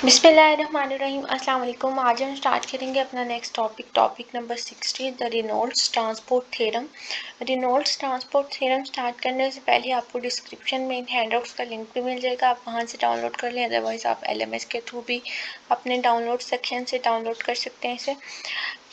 बिस्मिल्लाहिर्रहमानिर्रहीम। अस्सलाम वालेकुम। आज हम स्टार्ट करेंगे अपना next topic number 60, the Reynolds transport theorem. Reynolds transport theorem start करने से पहले आपको डिस्क्रिप्शन में इन हैंडआउट्स का लिंक भी मिल जाएगा, आप वहां से डाउनलोड कर लें, अदरवाइज आप LMS के थ्रू भी अपने डाउनलोड सेक्शन से डाउनलोड कर सकते हैं इसे।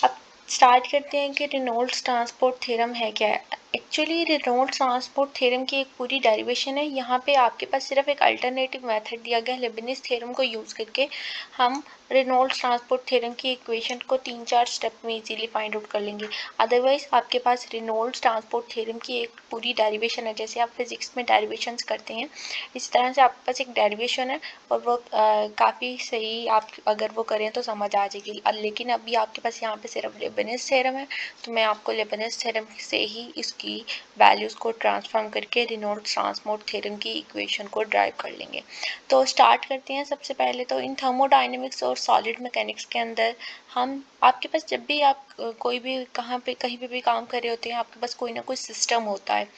अब स्टार्ट करते हैं कि रेनॉल्ड्स ट्रांसपोर्ट थ्योरम है क्या है। एक्चुअली रेनॉल्ड्स ट्रांसपोर्ट थ्योरम की एक पूरी डेरिवेशन है। यहाँ पे आपके पास सिर्फ एक अल्टरनेटिव मेथड दिया गया है, लेबनिज़ थ्योरम को यूज़ करके हम रेनॉल्ड्स ट्रांसपोर्ट थ्योरम की इक्वेशन को 3-4 स्टेप में इजीली फाइंड आउट कर लेंगे। अदरवाइज आपके पास रेनॉल्ड्स ट्रांसपोर्ट थ्योरम की एक पूरी डेरिवेशन है, जैसे आप फिजिक्स में डेरिवेशंस करते हैं इस तरह से आपके पास एक डेरिवेशन है और वो काफ़ी सही आप अगर वो करें तो समझ आ जाएगी। लेकिन अभी आपके पास यहाँ पे सिर्फ लेबनिज़ थ्योरम है, तो मैं आपको लेबनिज़ थ्योरम से ही इसकी वैल्यूज़ को ट्रांसफॉर्म करके रेनॉल्ड्स ट्रांसपोर्ट थ्योरम की इक्वेशन को ड्राइव कर लेंगे। तो स्टार्ट करते हैं। सबसे पहले तो इन थर्मोडायनेमिक्स और सॉलिड मैकेनिक्स के अंदर हम आपके पास जब भी आप कोई भी कहीं पे भी काम कर रहे होते हैं, आपके पास कोई ना कोई सिस्टम होता है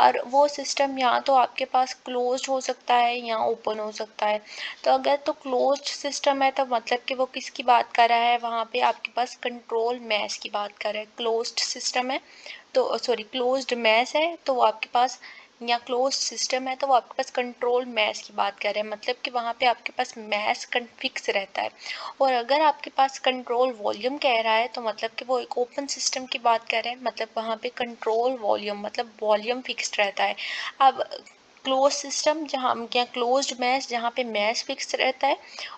और वो सिस्टम या तो आपके पास क्लोज्ड हो सकता है या ओपन हो सकता है। तो अगर तो क्लोज्ड सिस्टम है तो मतलब कि वो किसकी बात कर रहा है, वहाँ पे आपके पास कंट्रोल मैश की बात कर रहा है। क्लोज्ड सिस्टम है तो क्लोज्ड मैश है तो वो आपके पास या क्लोज सिस्टम है तो वो आपके पास कंट्रोल मैश की बात कर रहे हैं, मतलब कि वहाँ पे आपके पास मैश फिक्स रहता है। और अगर आपके पास कंट्रोल वॉल्यूम कह रहा है तो मतलब कि वो एक ओपन सिस्टम की बात कर रहे हैं, मतलब वहाँ पे कंट्रोल वॉल्यूम मतलब वॉल्यूम फिक्स्ड रहता है। अब क्लोज सिस्टम जहाँ या क्लोज्ड मैश जहाँ पे मैश फिक्स रहता है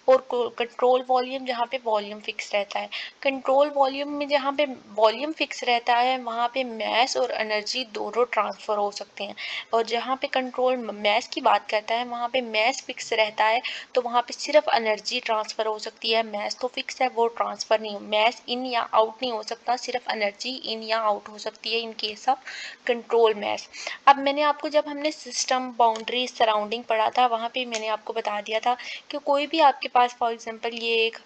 और कंट्रोल वॉल्यूम जहाँ पे वॉल्यूम फिक्स रहता है। कंट्रोल वॉल्यूम में जहाँ पे वॉल्यूम फिक्स रहता है वहाँ पे मैस और एनर्जी दोनों ट्रांसफ़र हो सकते हैं, और जहाँ पे कंट्रोल मैस की बात करता है वहाँ पे मैस फिक्स रहता है तो वहाँ पे सिर्फ एनर्जी ट्रांसफ़र हो सकती है। मैस तो फिक्स है, वो ट्रांसफ़र नहीं, मैस इन या आउट नहीं हो सकता, सिर्फ एनर्जी इन या आउट हो सकती है in case of control mass. अब मैंने आपको जब हमने सिस्टम बाउंड्री सराउंडिंग पढ़ा था वहाँ पे मैंने आपको बता दिया था कि कोई भी आपके पास फॉर एग्जांपल ये एक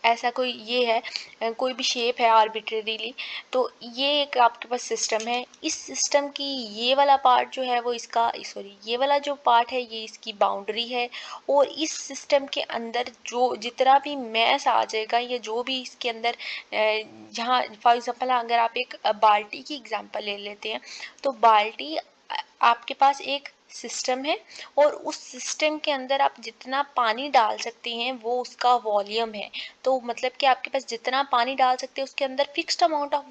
ऐसा कोई ये है कोई भी शेप है आर्बिट्रेरीली, तो ये एक आपके पास सिस्टम है। इस सिस्टम की ये वाला पार्ट जो है वो इसका ये वाला जो पार्ट है ये इसकी बाउंड्री है, और इस सिस्टम के अंदर जो जितना भी मैस आ जाएगा या जो भी इसके अंदर जहाँ फॉर एग्जांपल अगर आप एक बाल्टी की एग्जांपल ले लेते हैं, तो बाल्टी आपके पास एक सिस्टम है और उस सिस्टम के अंदर आप जितना पानी डाल सकते हैं वो उसका वॉल्यूम है। तो मतलब कि आपके पास जितना पानी डाल सकते हैं उसके अंदर फिक्स्ड अमाउंट ऑफ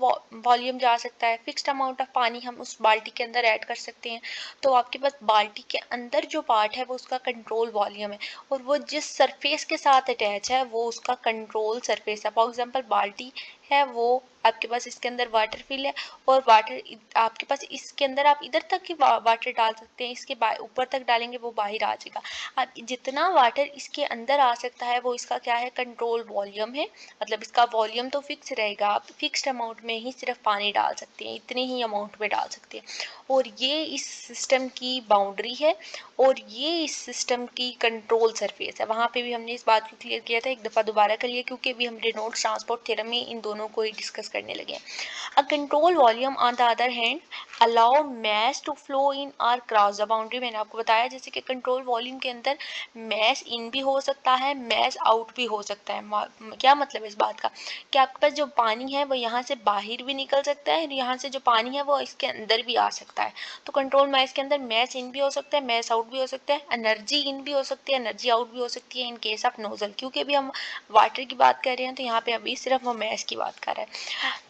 वॉल्यूम जा सकता है, फिक्स्ड अमाउंट ऑफ पानी हम उस बाल्टी के अंदर ऐड कर सकते हैं। तो आपके पास बाल्टी के अंदर जो पार्ट है वो उसका कंट्रोल वॉल्यूम है, और वो जिस सरफेस के साथ अटैच है वो उसका कंट्रोल सरफेस है। फॉर एग्जांपल बाल्टी है वो आपके पास इसके अंदर वाटर फिल है, और वाटर आपके पास इसके अंदर आप इधर तक ही वाटर डाल सकते हैं, इसके ऊपर तक डालेंगे वो बाहर आ जाएगा। अब जितना वाटर इसके अंदर आ सकता है वो इसका क्या है, कंट्रोल वॉल्यूम है। मतलब इसका वॉल्यूम तो फिक्स रहेगा, आप फिक्स्ड अमाउंट में ही सिर्फ पानी डाल सकते हैं, इतने ही अमाउंट में डाल सकते हैं। और ये इस सिस्टम की बाउंड्री है और ये इस सिस्टम की कंट्रोल सरफेस है। वहाँ पे भी हमने इस बात को क्लियर किया था, एक दफ़ा दोबारा कर लिया क्योंकि अभी हम रेनॉल्ड्स ट्रांसपोर्ट थ्योरम में इन दोनों को ही डिस्कस करने लगे हैं। A control volume on the other hand allow mass to flow in or cross the boundary। मैंने आपको बताया जैसे कि कंट्रोल वॉल्यूम के अंदर मैस इन भी हो सकता है, मैस आउट भी हो सकता है। क्या मतलब इस बात का कि आपके पास जो पानी है वो यहाँ से बाहर भी निकल सकता है, यहाँ से जो पानी है वो इसके अंदर भी आ सकता है। तो कंट्रोल मैस के अंदर मैस इन भी हो सकता है, मैस आउट भी हो सकता है, एनर्जी इन भी हो सकती है, एनर्जी आउट भी हो सकती है इन केस ऑफ नोजल। क्योंकि अभी हम वाटर की बात कर रहे हैं तो यहाँ पे अभी सिर्फ वो मैस की बात कर रहे हैं।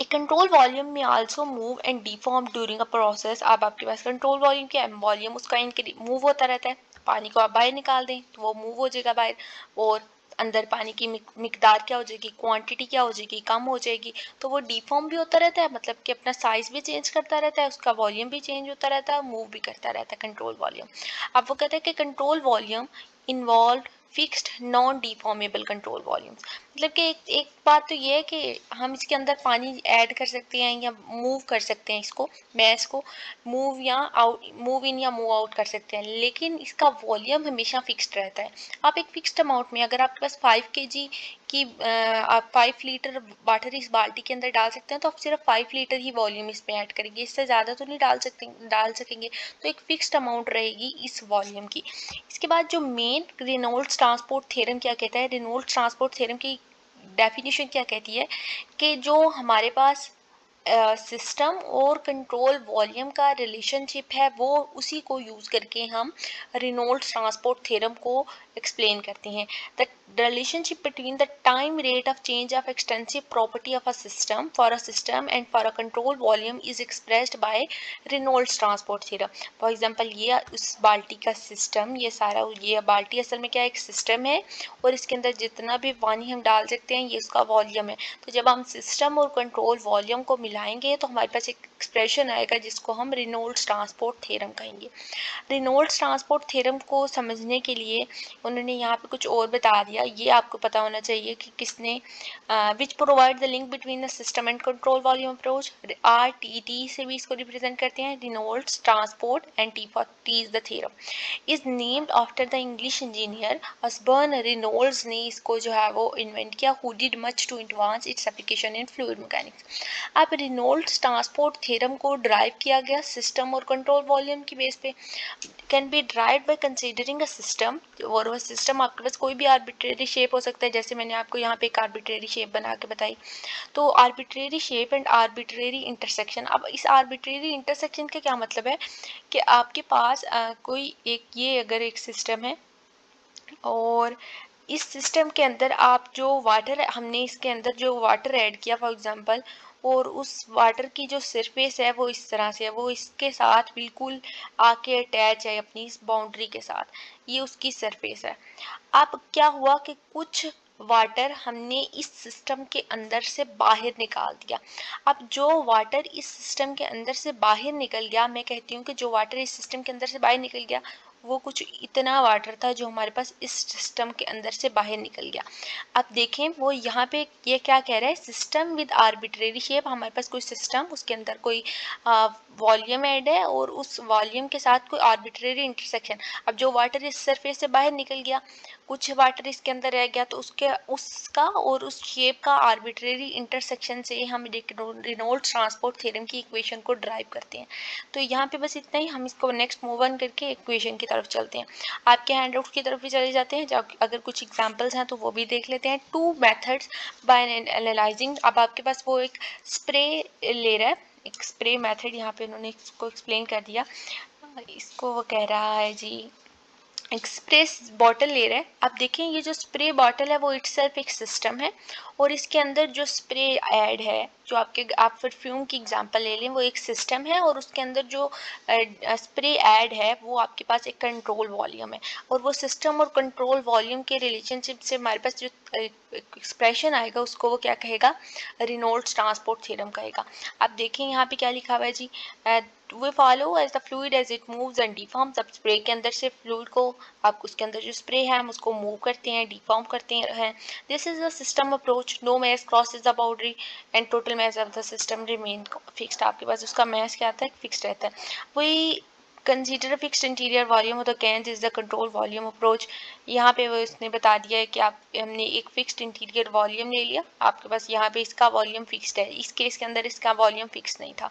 A control volume may also move and deform during a process। अब आपके पास कंट्रोल वॉल्यूम क्या है, वॉल्यूम उसका मूव होता रहता है। पानी को आप बाहर निकाल दें तो वो मूव हो जाएगा बाहर, और अंदर पानी की मिकदार क्या हो जाएगी, क्वांटिटी क्या हो जाएगी, कम हो जाएगी। तो वो डिफॉर्म भी होता रहता है, मतलब कि अपना साइज भी चेंज करता रहता है, उसका वॉल्यूम भी चेंज होता रहता है, मूव भी करता रहता है कंट्रोल वॉल्यूम। अब वो कहते हैं कि control volume involve fixed non deformable control volumes. मतलब कि एक बात तो ये है कि हम इसके अंदर पानी ऐड कर सकते हैं या मूव कर सकते हैं, इसको मैस को मूव या आउट, मूव इन या मूव आउट कर सकते हैं, लेकिन इसका वॉल्यूम हमेशा फिक्स्ड रहता है। आप एक फिक्स्ड अमाउंट में अगर आपके पास 5 kg कि आप 5 लीटर वाटर इस बाल्टी के अंदर डाल सकते हैं, तो आप सिर्फ 5 लीटर ही वॉल्यूम इसमें ऐड करेंगे, इससे ज़्यादा तो नहीं डाल सकेंगे। तो एक फिक्स्ड अमाउंट रहेगी इस वॉल्यूम की। इसके बाद जो मेन रेनॉल्ड्स ट्रांसपोर्ट थ्योरम क्या कहता है, रेनॉल्ड्स ट्रांसपोर्ट थ्योरम की डेफिनेशन क्या कहती है कि जो हमारे पास सिस्टम और कंट्रोल वॉल्यूम का रिलेशनशिप है, वो उसी को यूज़ करके हम रेनॉल्ड्स ट्रांसपोर्ट थ्योरम को एक्सप्लेन करते हैं। The relationship between the time rate of change of extensive property of a system for a system and for a control volume is expressed by Reynolds transport theorem. For example, ये उस बाल्टी का system, ये सारा, ये बाल्टी असल में क्या एक सिस्टम है और इसके अंदर जितना भी पानी हम डाल सकते हैं ये उसका वॉल्यूम है। तो जब हम सिस्टम और कंट्रोल वॉल्यूम को मिलाएंगे तो हमारे पास एक एक्सप्रेशन आएगा जिसको हम रेनॉल्ड्स ट्रांसपोर्ट थ्योरम कहेंगे। रेनॉल्ड्स ट्रांसपोर्ट थ्योरम को समझने के लिए उन्होंने यहाँ पे कुछ और बता दिया, ये आपको पता होना चाहिए कि किसने, which provide the link between the system and control volume approach, RTT से भी इसको रिप्रेजेंट करते हैं, Reynolds transport, and T is the theorem is named after the English engineer Osborne Reynolds ने इसको जो है वो इन्वेंट किया, who did much to advance its application in fluid mechanics. अब रेनॉल्ड्स ट्रांसपोर्ट थ्योरम को ड्राइव किया गया सिस्टम और कंट्रोल वॉल्यूम की बेस पे, can be derive by considering a system, और वह सिस्टम आपके पास कोई भी आर्बिट्रेरी शेप हो सकता है, जैसे मैंने आपको यहाँ पे एक आर्बिट्रेरी शेप बना के बताई। तो arbitrary shape and arbitrary intersection, अब इस आर्बिट्रेरी इंटरसेक्शन का क्या मतलब है कि आपके पास कोई एक, ये अगर एक सिस्टम है और इस सिस्टम के अंदर आप जो वाटर, हमने इसके अंदर जो वाटर ऐड किया फॉर एग्जांपल, और उस वाटर की जो सरफेस है वो इस तरह से है, वो इसके साथ बिल्कुल आके अटैच है अपनी इस बाउंड्री के साथ, ये उसकी सरफेस है। अब क्या हुआ कि कुछ वाटर हमने इस सिस्टम के अंदर से बाहर निकाल दिया। अब जो वाटर इस सिस्टम के अंदर से बाहर निकल गया, मैं कहती हूँ कि जो वाटर इस सिस्टम के अंदर से बाहर निकल गया वो कुछ इतना वाटर था जो हमारे पास इस सिस्टम के अंदर से बाहर निकल गया। अब देखें वो यहाँ पे ये क्या कह रहा है, सिस्टम विद आर्बिट्रेरी शेप, हमारे पास कोई सिस्टम, उसके अंदर कोई वॉल्यूम ऐड है और उस वॉल्यूम के साथ कोई आर्बिट्रेरी इंटरसेक्शन। अब जो वाटर इस सरफेस से बाहर निकल गया, कुछ वाटर इसके अंदर रह गया, तो उसका और उस शेप का आर्बिट्रेरी इंटरसेक्शन से हम रेनॉल्ड्स ट्रांसपोर्ट थ्योरम की इक्वेशन को ड्राइव करते हैं। तो यहाँ पे बस इतना ही, हम इसको नेक्स्ट मूव ऑन करके इक्वेशन की तरफ चलते हैं। आपके हैंडआउट की तरफ भी चले जाते हैं, जब अगर कुछ एग्जांपल्स हैं तो वो भी देख लेते हैं। 2 मेथड्स बाय एनालाइजिंग, अब आपके पास वो एक स्प्रे ले रहा है, एक स्प्रे मेथड यहाँ पे उन्होंने इसको एक्सप्लेन कर दिया। इसको वो कह रहा है जी, एक्सप्रेस बॉटल ले रहे हैं। अब देखें ये जो स्प्रे बॉटल है वो इटसेल्फ एक सिस्टम है, और इसके अंदर जो स्प्रे ऐड है, जो आप परफ्यूम की एग्जांपल ले लें, वो एक सिस्टम है, और उसके अंदर जो स्प्रे ऐड है वो आपके पास एक कंट्रोल वॉल्यूम है, और वो सिस्टम और कंट्रोल वॉल्यूम के रिलेशनशिप से हमारे पास जो एक्सप्रेशन आएगा उसको वो क्या कहेगा, रेनॉल्ड्स ट्रांसपोर्ट थ्योरम कहेगा। अब देखें यहाँ पे क्या लिखा हुआ है जी, we follow as the fluid as it moves and deforms. अब स्प्रे के अंदर से फ्लूइड को, आप उसके अंदर जो स्प्रे है हम उसको मूव करते हैं, डिफॉर्म करते हैं। This is the system approach, no mass crosses the boundary and total mass of the system remain fixed. आपके पास उसका मैस क्या आता है, फिक्स्ड रहता है। वही consider fixed interior volume of the cans is the control volume approach. यहाँ पे वो इसने बता दिया है कि हमने एक फिक्स्ड इंटीरियर वॉल्यूम ले लिया, आपके पास यहाँ पे इसका वॉल्यूम फिक्स्ड है, इस केस के अंदर इसका वॉल्यूम फिक्स नहीं था।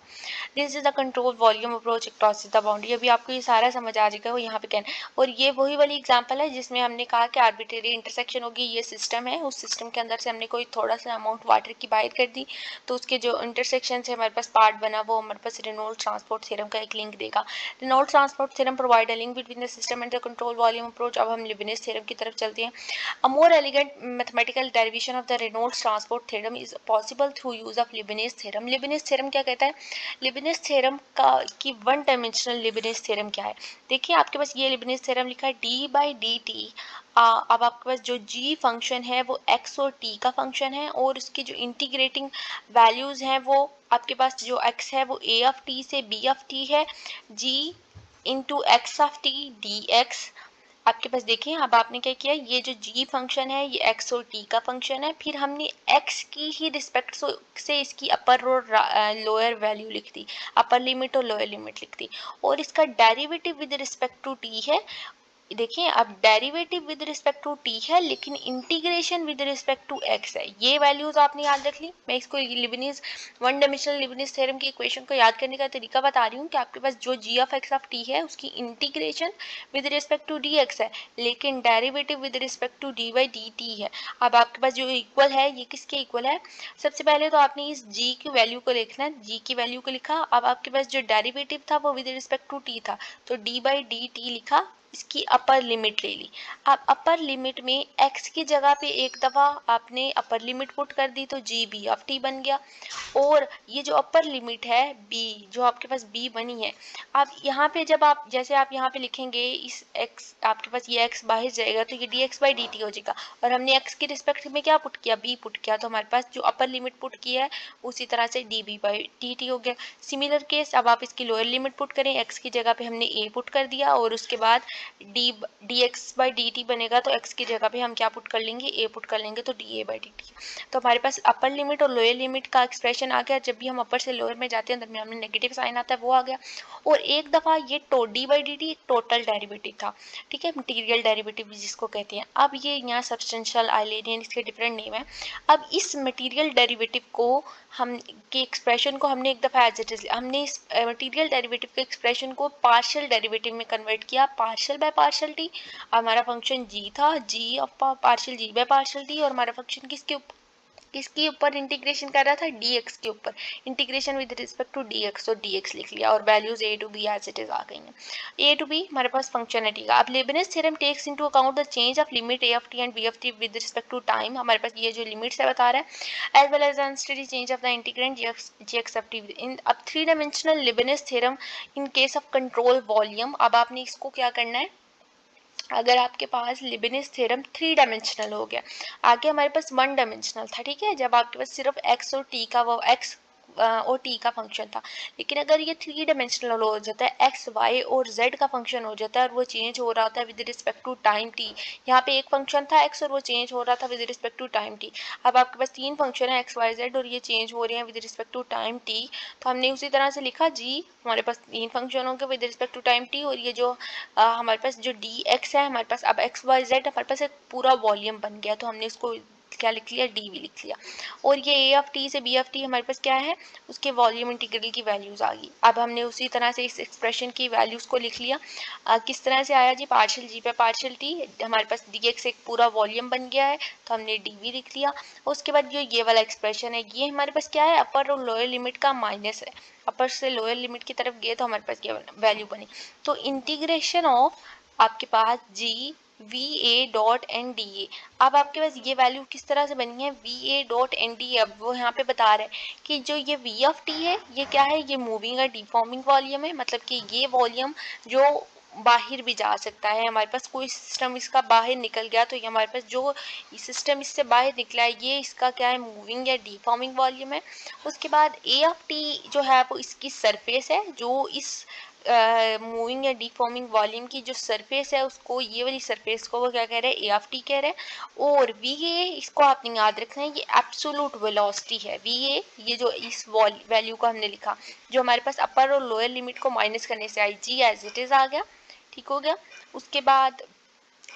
This is the control volume approach across the boundary. अभी आपको ये सारा समझ आ जाएगा वो यहाँ पे कहना, और ये वही वाली एग्जांपल है जिसमें हमने कहा कि आर्बिट्रेरी इंटरसेक्शन होगी, ये सिस्टम है, उस सिस्टम के अंदर से हमने कोई थोड़ा सा अमाउंट वाटर की बाहर कर दी, तो उसके जो इंटरसेक्शन से हमारे पास पार्ट बना वो हमारे पास रेनॉल्ड्स ट्रांसपोर्ट थ्योरम का एक लिंक देगा। Reynolds transport theorem provide a link between the system and the control volume approach. अब हम लेबनिज़ थ्योरम की तरफ चलते हैं। A more elegant mathematical derivation of the Reynolds transport theorem is possible through use of Leibniz theorem. Leibniz theorem क्या कहता है, Leibniz theorem का की वन डायमेंशनल Leibniz theorem क्या है। देखिए आपके पास ये Leibniz theorem लिखा है d/dt। अब आपके पास जो g फंक्शन है वो x और t का फंक्शन है, और उसकी जो इंटीग्रेटिंग वैल्यूज हैं वो आपके पास जो x है वो a ऑफ t से b ऑफ t है, g into x of T D x. आपके पास देखिए अब आपने क्या किया, ये जो g फंक्शन है ये x और t का फंक्शन है, फिर हमने x की ही रिस्पेक्ट से इसकी अपर और लोअर वैल्यू लिख दी, अपर लिमिट और लोअर लिमिट लिख दी, और इसका derivative with respect to t है, देखिए अब derivative with respect to t है लेकिन integration with respect to x है, ये वैल्यूज आपने याद रख ली। मैं इसको Leibniz one dimensional Leibniz theorem की इक्वेशन को याद करने का तरीका बता रही हूँ कि आपके पास जो g of x of t है उसकी integration with respect to D x है लेकिन derivative with respect to d y d t है। अब आपके पास जो इक्वल है ये किसके इक्वल है, सबसे पहले तो आपने इस जी की वैल्यू को लिखना है, जी की वैल्यू को लिखा। अब आपके पास जो डेरिवेटिव था वो विद रिस्पेक्ट टू टी था तो डी बाई डी टी लिखा, इसकी अपर लिमिट ले ली। अब अपर लिमिट में x की जगह पे एक दफ़ा आपने अपर लिमिट पुट कर दी तो जी बी ऑफ टी बन गया। और ये जो अपर लिमिट है b जो आपके पास b बनी है, अब यहाँ पे जब आप जैसे आप यहाँ पे लिखेंगे इस x आपके पास ये x बाहर जाएगा तो ये D x by d t हो जाएगा और हमने x के रिस्पेक्ट में क्या पुट किया, b पुट किया, तो हमारे पास जो अपर लिमिट पुट किया है उसी तरह से d b by d t हो गया। सिमिलर केस अब आप इसकी लोअर लिमिट पुट करें, x की जगह पे हमने a पुट कर दिया और उसके बाद D x by d T बनेगा तो x की जगह पे हम क्या पुट कर लेंगे, a पुट कर लेंगे तो D A by d T. तो हमारे पास अपर लिमिट और लोअर लिमिट का एक्सप्रेशन आ गया। जब भी हम अपर से लोअर में जाते हैं दरमियान में नेगेटिव साइन आता है वो आ गया। और एक दफ़ा ये D by d T total derivative था, ठीक है, मटीरियल डेरिवेटिव जिसको कहते हैं। अब ये यहाँ सब्सटेंशियल आइलेनियन इसके डिफरेंट नेम है। अब इस मटीरियल डेरिवेटिव को हम के एक्सप्रेशन को हमने एक दफ़ा एज इट इज हमने इस मटीरियल डेरिवेटिव के एक्सप्रेशन को पार्शियल डेरिवेटिव में कन्वर्ट किया, पार्शियल बाय पार्शियल टी। हमारा फंक्शन जी था, G of partial G by partial T, और हमारा फंक्शन किसके ऊपर इंटीग्रेशन कर रहा था, dx के ऊपर, integration with respect to dx, तो dx लिख लिया और values a to b as it is आ गई हैं। a टू b हमारे पास फंक्शन है, ठीक है। अब Leibniz theorem takes into account the change of limit a of t and b of t with respect to time. हमारे पास ये जो लिमिट्स है बता रहा है as well as unsteady change of the integrand gx of t in अब three dimensional Leibniz theorem in case of control volume. अब आपने इसको क्या करना है, अगर आपके पास लिबनिज थ्योरम थ्री डायमेंशनल हो गया, आगे हमारे पास वन डायमेंशनल था, ठीक है, जब आपके पास सिर्फ एक्स और टी का वो एक्स और टी का फंक्शन था। लेकिन अगर ये थ्री डायमेंशनल हो जाता है, एक्स वाई और जेड का फंक्शन हो जाता है और वो चेंज हो रहा होता है with respect to time t. यहाँ पे एक फंक्शन था एक्स और वो चेंज हो रहा था with respect to time t. अब आपके पास तीन फंक्शन है एक्स वाई जेड और ये चेंज हो रहे हैं with respect to time t, तो हमने उसी तरह से लिखा जी हमारे पास तीन फंक्शन होंगे with respect to time t, और ये जो हमारे पास जो डी एक्स है हमारे पास अब एक्स वाई जेड हमारे पास एक पूरा वॉल्यूम बन गया, तो हमने उसको क्या लिख लिया, डी वी लिख लिया। और ये ए ऑफ टी से बी ऑफ टी हमारे पास क्या है, उसके वॉल्यूम इंटीग्रल की वैल्यूज आ गई। अब हमने उसी तरह से इस एक्सप्रेशन की वैल्यूज को लिख लिया। किस तरह से आया जी, पार्शियल जी पे पार्शियल टी, हमारे पास डी एक्स एक पूरा वॉल्यूम बन गया है तो हमने डी वी लिख लिया। उसके बाद जो ये वाला एक्सप्रेशन है ये हमारे पास क्या है, अपर और लोअर लिमिट का माइनस है, अपर से लोअर लिमिट की तरफ गए तो हमारे पास ये वैल्यू बनी। तो इंटीग्रेशन ऑफ आपके पास G V A dot N D A. अब आपके पास ये वैल्यू किस तरह से बनी है, V A dot N D A. अब वो यहाँ पे बता रहे हैं कि जो ये वी ऑफ टी है ये क्या है, ये मूविंग और डिफॉर्मिंग वॉल्यूम है, मतलब कि ये वॉल्यूम जो बाहर भी जा सकता है। हमारे पास कोई सिस्टम इसका बाहर निकल गया तो ये हमारे पास जो सिस्टम इससे बाहर निकला है ये इसका क्या है, मूविंग या डिफॉर्मिंग वॉल्यूम है। उसके बाद ए ऑफ टी जो है वो इसकी सरफेस है, जो इस मूविंग या डिफॉर्मिंग वॉल्यूम की जो सरफेस है उसको, ये वाली सरफेस को वो क्या कह रहे हैं, ए ऑफ टी कह रहे हैं। और वी ए इसको आपने याद रखना है, ये एब्सोलूट वेलोसिटी है वी ए, ये जो इस वैल्यू को हमने लिखा जो हमारे पास अपर और लोअर लिमिट को माइनस करने से आई, जी एज इट इज आ गया, ठीक हो गया। उसके बाद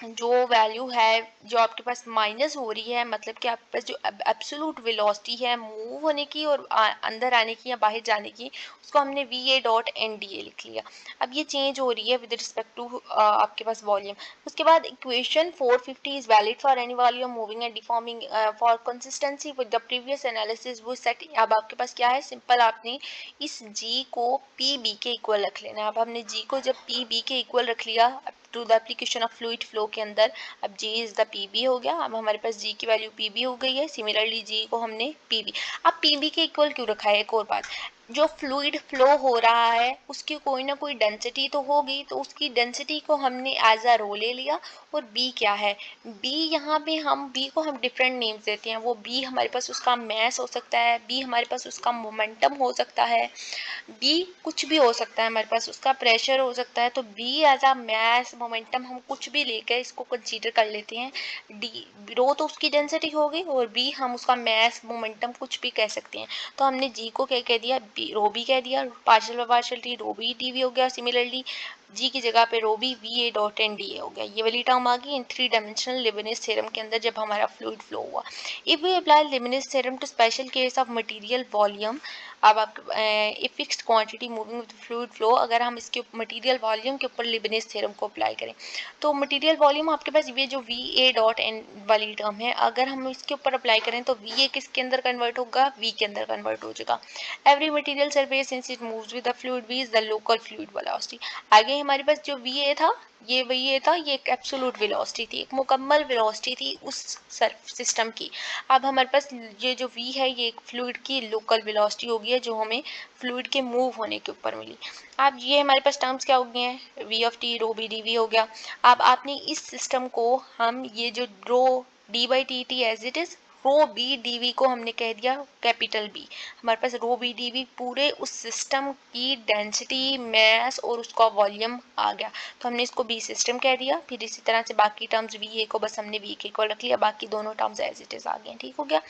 जो वैल्यू है जो आपके पास माइनस हो रही है, मतलब कि आपके पास जो एब्सोलूट वेलोसिटी है मूव होने की और अंदर आने की या बाहर जाने की, उसको हमने V A dot N D A लिख लिया। अब ये चेंज हो रही है विद रिस्पेक्ट टू आपके पास वॉल्यूम। उसके बाद equation 450 is valid for any volume moving and deforming for consistency with the previous analysis वो सेट। अब आपके पास क्या है, सिंपल आपने इस जी को पी बी के इक्वल रख लेना है। अब हमने जी को जब पी बी के इक्वल रख लिया to the application of fluid flow के अंदर, अब g is the p b हो गया। अब हमारे पास जी की वैल्यू पी बी हो गई है, सिमिलरली जी को हमने पी बी। अब पी बी के इक्वल क्यों रखा है, एक और बात, जो फ्लूइड फ्लो हो रहा है उसकी कोई ना कोई डेंसिटी तो होगी, तो उसकी डेंसिटी को हमने एज अ रो ले लिया। और बी क्या है, बी यहाँ पे हम बी को हम डिफरेंट नेम्स देते हैं। वो बी हमारे पास उसका मैस हो सकता है, बी हमारे पास उसका मोमेंटम हो सकता है, बी कुछ भी हो सकता है, हमारे पास उसका प्रेशर हो सकता है। तो b as a mass momentum हम कुछ भी लेकर इसको कंसीडर कर लेते हैं। डी रो तो उसकी डेंसिटी हो गई और बी हम उसका मैस मोमेंटम कुछ भी कह सकते हैं। तो हमने जी को क्या कह दिया, रो बी कह दिया, partial by partial T rho B D V हो गया। सिमिलरली जी की जगह पे rho B V A dot N D A हो गया। ये वाली टर्म आ गई इन 3 डायमेंशनल लीबनिज़ थ्योरम के अंदर जब हमारा फ्लूइड फ्लो हुआ। If we apply Leibniz theorem to special case of material volume, अब आप a fixed quantity moving with fluid flow, अगर हम इसके मटेरियल वॉल्यूम के ऊपर लीबनिज़ थ्योरम को अप्लाई करें तो मटेरियल वॉल्यूम आपके पास ये जो वी ए डॉट एन वाली टर्म है, अगर हम इसके ऊपर अप्लाई करें तो वी ए किसके अंदर कन्वर्ट होगा, वी के अंदर कन्वर्ट हो जाएगा। Every material surface since it moves with the fluid V is the local fluid velocity. आगे हमारे पास जो वी ए था, ये एक एब्सोल्यूट वेलोसिटी थी, एक मुकम्मल वेलोसिटी थी उस सिस्टम की। अब हमारे पास ये जो वी है ये एक फ्लूइड की लोकल वेलोसिटी होगी है जो हमें फ्लूइड के मूव होने के ऊपर मिली। अब ये हमारे पास टर्म्स क्या हो गए हैं, V of t rho B D V हो गया। अब आपने इस सिस्टम को हम ये जो rho D by T T as it is, rho B D V को हमने कह दिया कैपिटल बी। हमारे पास रो बी डी वी पूरे उस सिस्टम की डेंसिटी, मैस और उसका वॉल्यूम आ गया, तो हमने इसको बी सिस्टम कह दिया। फिर इसी तरह से बाकी टर्म्स वी ए को बस हमने वी के इक्वल रख लिया, बाकी दोनों टर्म्स एज इट इज आ गए। ठीक हो गया।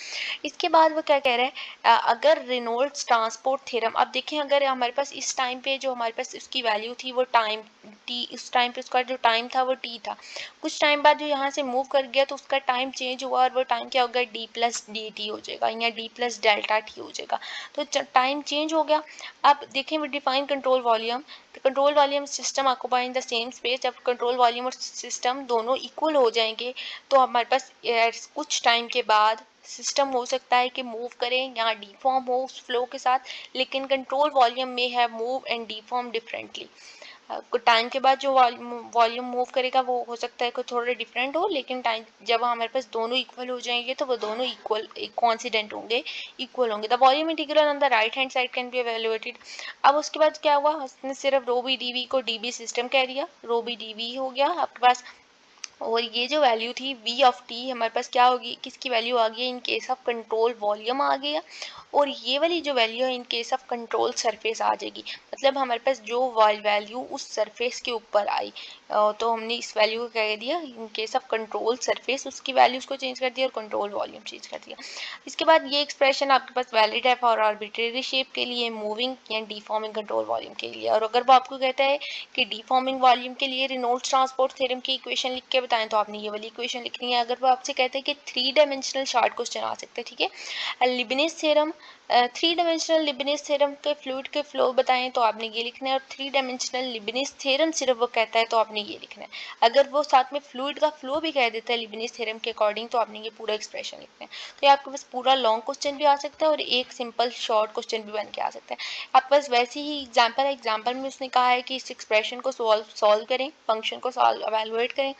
इसके बाद वो क्या कह रहे हैं, अगर रेनॉल्ड्स ट्रांसपोर्ट थ्योरम, अब देखें अगर हमारे पास इस टाइम पे जो हमारे पास उसकी वैल्यू थी वो टाइम टी, उस टाइम पे उसका जो टाइम था वो टी था, कुछ टाइम बाद जो यहाँ से मूव कर गया तो उसका टाइम चेंज हुआ और वो टाइम क्या हो गया, डी प्लस डी टी हो जाएगा या डी प्लस डेल्टा टी हो जाएगा, तो टाइम चेंज हो गया। अब देखें वी डिफाइन कंट्रोल वॉल्यूम, तो control volume system occupying the same space, जब कंट्रोल वॉल्यूम और सिस्टम दोनों इक्वल हो जाएंगे तो हमारे पास कुछ टाइम के बाद सिस्टम हो सकता है कि मूव करें या डिफॉर्म हो उस फ्लो के साथ, लेकिन कंट्रोल वॉल्यूम में है मूव एंड डिफॉर्म डिफरेंटली। कुछ टाइम के बाद जो वॉल्यूम मूव करेगा वो हो सकता है कि थोड़ा डिफरेंट हो, लेकिन टाइम जब हमारे पास दोनों इक्वल हो जाएंगे तो वो दोनों इक्वल कॉन्सिडेंट होंगे, इक्वल होंगे। The volume integral on the right hand side can be evaluated. अब उसके बाद क्या हुआ, उसने सिर्फ रो बी डी वी को डी बी सिस्टम कह दिया, रो बी डी वी हो गया आपके पास। और ये जो वैल्यू थी v ऑफ t हमारे पास क्या होगी, किसकी वैल्यू आ गई, in case of control volume आ गया। और ये वाली जो वैल्यू है in case of control surface आ जाएगी, मतलब हमारे पास जो वैल्यू उस सरफेस के ऊपर आई तो हमने इस वैल्यू को कह दिया इन केस ऑफ कंट्रोल सरफेस, उसकी वैल्यूज को चेंज कर दिया और कंट्रोल वॉल्यूम चेंज कर दिया। इसके बाद ये एक्सप्रेशन आपके पास वैलिड है फॉर आर्बिट्रेरी शेप के लिए, मूविंग या डिफॉर्मिंग कंट्रोल वॉल्यूम के लिए। और अगर वो आपको कहता है कि डिफॉर्मिंग वॉल्यूम के लिए रेनॉल्ड्स ट्रांसपोर्ट थ्योरम की इक्वेशन लिख के बताएं तो आपने ये वाली इक्वेशन लिखनी है। अगर वो आपसे कहते हैं कि 3 डायमेंशनल शॉर्ट क्वेश्चन आ सकते हैं, ठीक है, लिबनिज़ थ्योरम 3 डायमेंशनल लिबनिज़ थ्योरम के फ्लूइड के फ्लो बताएं तो आपने ये लिखना है, और 3 डायमेंशनल लिबनिज़ थ्योरम सिर्फ वो कहता है तो आपने ये लिखना है। अगर वो साथ में फ्लूइड का फ्लो भी कह देता है लिबनिज़ थ्योरम के अकॉर्डिंग तो आपने ये पूरा एक्सप्रेशन लिखना है। तो ये आपके पास पूरा लॉन्ग क्वेश्चन भी आ सकता है और एक सिंपल शॉर्ट क्वेश्चन भी बन के आ सकता है। आपके पास वैसे ही एग्जाम्पल में उसने कहा है कि इस एक्सप्रेशन को सॉल्व करें, फंक्शन को सॉल्व एवेलुएट करें,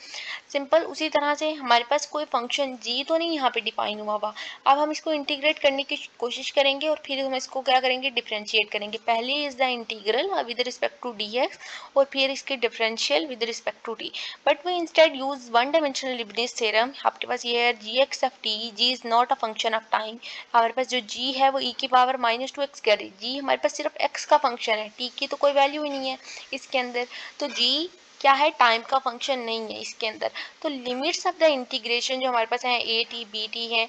सिंपल। उसी तरह से हमारे पास कोई फंक्शन जी तो नहीं यहाँ पे डिफाइन हुआ हुआ, अब हम इसको इंटीग्रेट करने की कोशिश करेंगे और फिर हम इसको क्या करेंगे, डिफरेंशिएट करेंगे। पहले is the integral with respect to D X और फिर इसके differential with respect to T, but we instead use one dimensional Leibniz theorem. आपके पास ये है G X of T, G is not a function of time. हमारे पास जो जी है वो ई की पावर -2x कह रही, जी हमारे पास सिर्फ एक्स का फंक्शन है, टी की तो कोई वैल्यू ही नहीं है इसके अंदर, तो जी क्या है, टाइम का फंक्शन नहीं है इसके अंदर। तो लिमिट्स ऑफ द इंटीग्रेशन जो हमारे पास है ए टी बी टी है।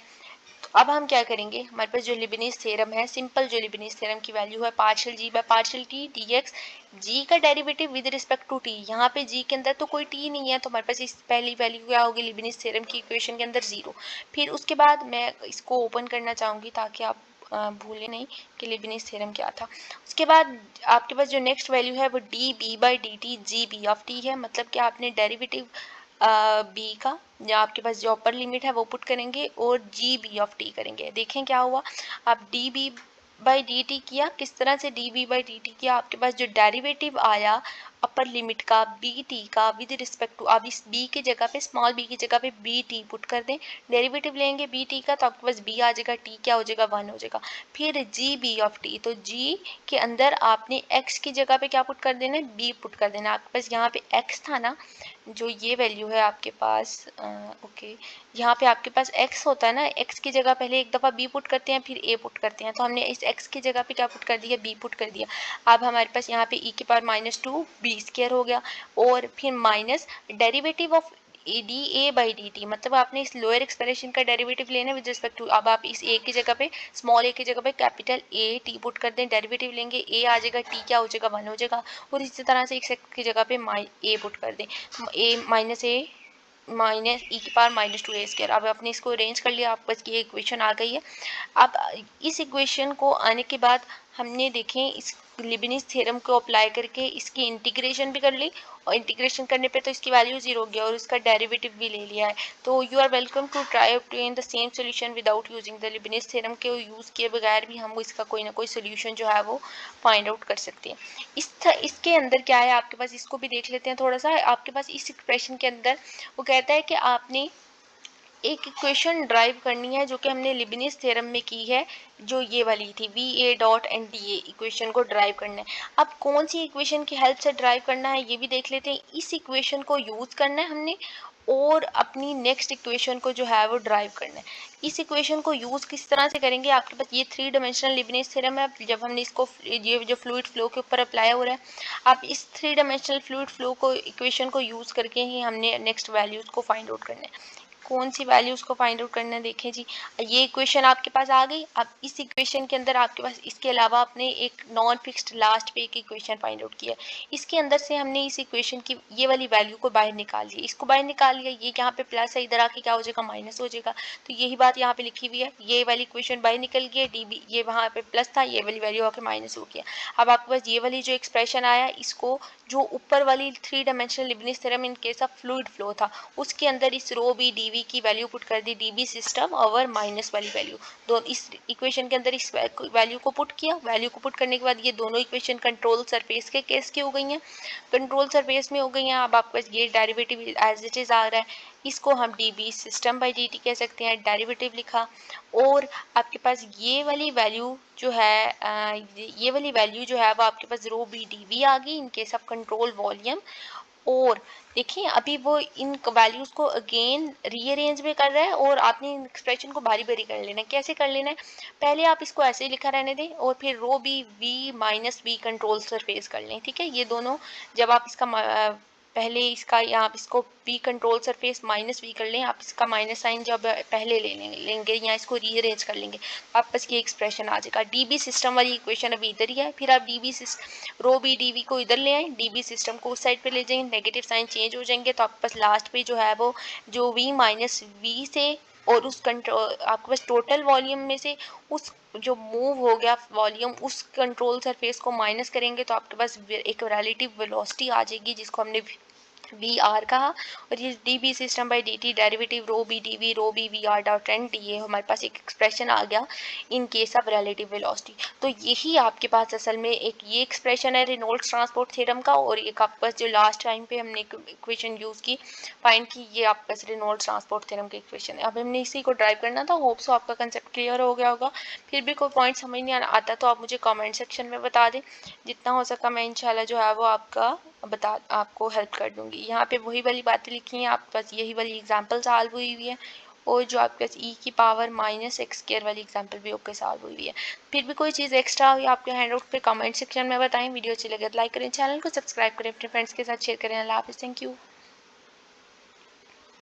तो अब हम क्या करेंगे, हमारे पास जो लिबनिज़ थ्योरम है, सिंपल जो लिबनिज़ थ्योरम की वैल्यू है partial G by partial T D X, G का derivative with respect to T, यहाँ पे जी के अंदर तो कोई टी नहीं है तो हमारे पास इस पहली वैल्यू क्या होगी लिबनिज़ थ्योरम की इक्वेशन के अंदर 0। फिर उसके बाद मैं इसको ओपन करना चाहूँगी ताकि आप भूले नहीं कि लिबनिज़ थ्योरम क्या था। उसके बाद आपके पास जो नेक्स्ट वैल्यू है वो d b by d t g b of t है, मतलब कि आपने डेरिवेटिव बी का या आपके पास जो अपर लिमिट है वो पुट करेंगे और जी बी ऑफ टी करेंगे। देखें क्या हुआ, आप d b by d t किया, किस तरह से d b by d t किया, आपके पास जो डेरिवेटिव आया अपर लिमिट का बी टी का विद रिस्पेक्ट टू, अब इस बी की जगह पे स्मॉल बी की जगह पे बी टी पुट कर दें, डेरिवेटिव लेंगे बी टी का तो आपके पास बी आ जाएगा, टी क्या हो जाएगा 1 हो जाएगा। फिर जी बी ऑफ टी, तो जी के अंदर आपने एक्स की जगह पे क्या पुट कर देना है, बी पुट कर देना। आपके पास यहाँ पे एक्स था ना, जो ये वैल्यू है आपके पास ओके, यहाँ पे आपके पास x होता है ना, x की जगह पहले एक दफ़ा b पुट करते हैं फिर a पुट करते हैं, तो हमने इस x की जगह पे क्या पुट कर दिया, b पुट कर दिया। अब हमारे पास यहाँ पे e की पावर -2 b स्क्वायर हो गया और फिर minus derivative of D A by d T, मतलब आपने इस लोअर एक्सप्रेशन का डेरिवेटिव लेना है विद रिस्पेक्ट टू, अब आप इस ए की जगह पे स्मॉल ए की जगह पे कैपिटल ए टी पुट कर दें, डेरिवेटिव लेंगे, ए आ जाएगा, टी क्या हो जाएगा 1 हो जाएगा, और इसी तरह से एक्स की जगह पे ए पुट कर दें, ए माइनस ए माइनस ई की पावर -2a²। अब आपने इसको अरेंज कर लिया, आपको इसकी इक्वेशन आ गई है। अब इस इक्वेशन को आने के बाद हमने देखें इस लिबनिज़ थ्योरम को अप्लाई करके इसकी इंटीग्रेशन भी कर ली, और इंटीग्रेशन करने पे तो इसकी वैल्यू 0 हो गया और इसका डेरिवेटिव भी ले लिया है। तो you are welcome to try obtain the same solution without using the Leibniz theorem के यूज़ किए बगैर भी हम इसका कोई ना कोई सोल्यूशन जो है वो फाइंड आउट कर सकते हैं। इसके अंदर क्या है आपके पास, इसको भी देख लेते हैं थोड़ा सा। आपके पास इस एक्सप्रेशन के अंदर वो कहता है कि आपने एक इक्वेशन ड्राइव करनी है जो कि हमने लिबनिज़ थ्योरम में की है, जो ये वाली थी V A dot N D A equation को ड्राइव करना है। अब कौन सी इक्वेशन की हेल्प से ड्राइव करना है ये भी देख लेते हैं। इस इक्वेशन को यूज़ करना है हमने और अपनी नेक्स्ट इक्वेशन को जो है वो ड्राइव करना है। इस इक्वेशन को यूज़ किस तरह से करेंगे, आपके पास ये 3 डायमेंशनल लिबनिज़ थ्योरम है, जब हमने इसको ये जो फ्लूइड फ्लो के ऊपर अप्लाई हो रहा है, आप इस 3 डायमेंशनल फ्लूइड फ्लो को इक्वेशन को यूज़ करके ही हमने नेक्स्ट वैल्यूज़ को फाइंड आउट करना है। कौन सी वैल्यूज़ को फाइंड आउट करना है, देखें जी, ये इक्वेशन आपके पास आ गई। अब इस इक्वेशन के अंदर आपके पास इसके अलावा आपने एक नॉन फिक्स्ड लास्ट पे एक इक्वेशन फाइंड आउट किया, इसके अंदर से हमने इस इक्वेशन की ये वाली वैल्यू को बाहर निकाल लिया, इसको बाहर निकाल लिया, ये यहाँ पे प्लस है, इधर आके क्या हो जाएगा माइनस हो जाएगा। तो यही बात यहाँ पे लिखी हुई है, ये वाली इक्वेशन बाहर निकल गई है, डी बी ये वहाँ पे प्लस था, ये वाली वैल्यू आके माइनस हो गया। अब आपके पास ये वाली जो एक्सप्रेशन आया, इसको जो ऊपर वाली 3 dimensional Leibniz theorem in case of fluid flow था, उसके अंदर इस रो बी डी वी की वैल्यू पुट कर दी, डी बी सिस्टम और माइनस वाली वैल्यू, दो इस इक्वेशन के अंदर इस वैल्यू को पुट किया। वैल्यू को पुट करने के बाद ये दोनों इक्वेशन कंट्रोल सरफेस के केस की हो गई हैं, कंट्रोल सरफेस में हो गई हैं। अब आपके पास ये डेरिवेटिव एज इट इज़ आ रहा है, इसको हम d B system by d t कह सकते हैं, डेरिवेटिव लिखा। और आपके पास ये वाली वैल्यू जो है ये वाली वैल्यू जो है वो आपके पास रो बी डी वी आ गई in case of control volume. और देखिए अभी वो इन वैल्यूज़ को अगेन रीअरेंज भी कर रहा है और आपने एक्सप्रेशन को बारी बारी कर लेना है। कैसे कर लेना है, पहले आप इसको ऐसे ही लिखा रहने दें और फिर rho B V minus V control surface कर लें, ठीक है। ये दोनों जब आप इसका पहले इसका यहाँ इसको V control surface minus V कर लें, आप इसका माइनस साइन जब पहले लेंगे या इसको रीअरेंज कर लेंगे, आपस की एक्सप्रेशन आ जाएगा। डी बी सिस्टम वाली इक्वेशन अभी इधर ही है, फिर आप d b rho B D V को इधर ले आए, डी बी सिस्टम को उस साइड पे ले जाएंगे, नेगेटिव साइन चेंज हो जाएंगे, तो आपके पास लास्ट पे जो है वो जो वी माइनस वी से और उस कंट्रोल आपके पास टोटल वॉल्यूम में से उस जो मूव हो गया वॉल्यूम उस कंट्रोल सरफेस को माइनस करेंगे, तो आपके पास एक रिलेटिव वेलोसिटी आ जाएगी जिसको हमने वी आर कहा। और ये d B system by d t derivative rho B D V rho B V r dot N d, ये हमारे पास एक एक्सप्रेशन आ गया in case of relative velocity. तो यही आपके पास असल में एक ये एक्सप्रेशन है रेनॉल्ड्स ट्रांसपोर्ट थ्योरम का, और एक आपके पास जो लास्ट टाइम पे हमने इक्वेशन यूज़ की फाइंड की, ये आपके पास रेनॉल्ड्स ट्रांसपोर्ट थ्योरम की इक्वेशन है। अब हमने इसी को ड्राइव करना था। होप सो आपका कंसेप्ट क्लियर हो गया होगा। फिर भी कोई पॉइंट समझ नहीं आता तो आप मुझे कमेंट सेक्शन में बता दें, जितना हो सका मैं इंशाल्लाह जो है वो आपको हेल्प कर दूंगी। यहाँ पे वही वाली बातें लिखी हैं, आपके पास यही वाली एग्जांपल सॉल्व हुई हुई है, और जो आपके पास ई की पावर माइनस एक्स स्क्वायर वाली एग्जांपल भी आपके सॉल्व हुई हुई है। फिर भी कोई चीज़ एक्स्ट्रा हुई आपके हैंडआउट पे कमेंट सेक्शन में बताएं। वीडियो अच्छी लगे तो लाइक करें, चैनल को सब्सक्राइब करें, अपने फ्रेंड्स के साथ शेयर करें। अल्लाह हाफिज़, थैंक यू।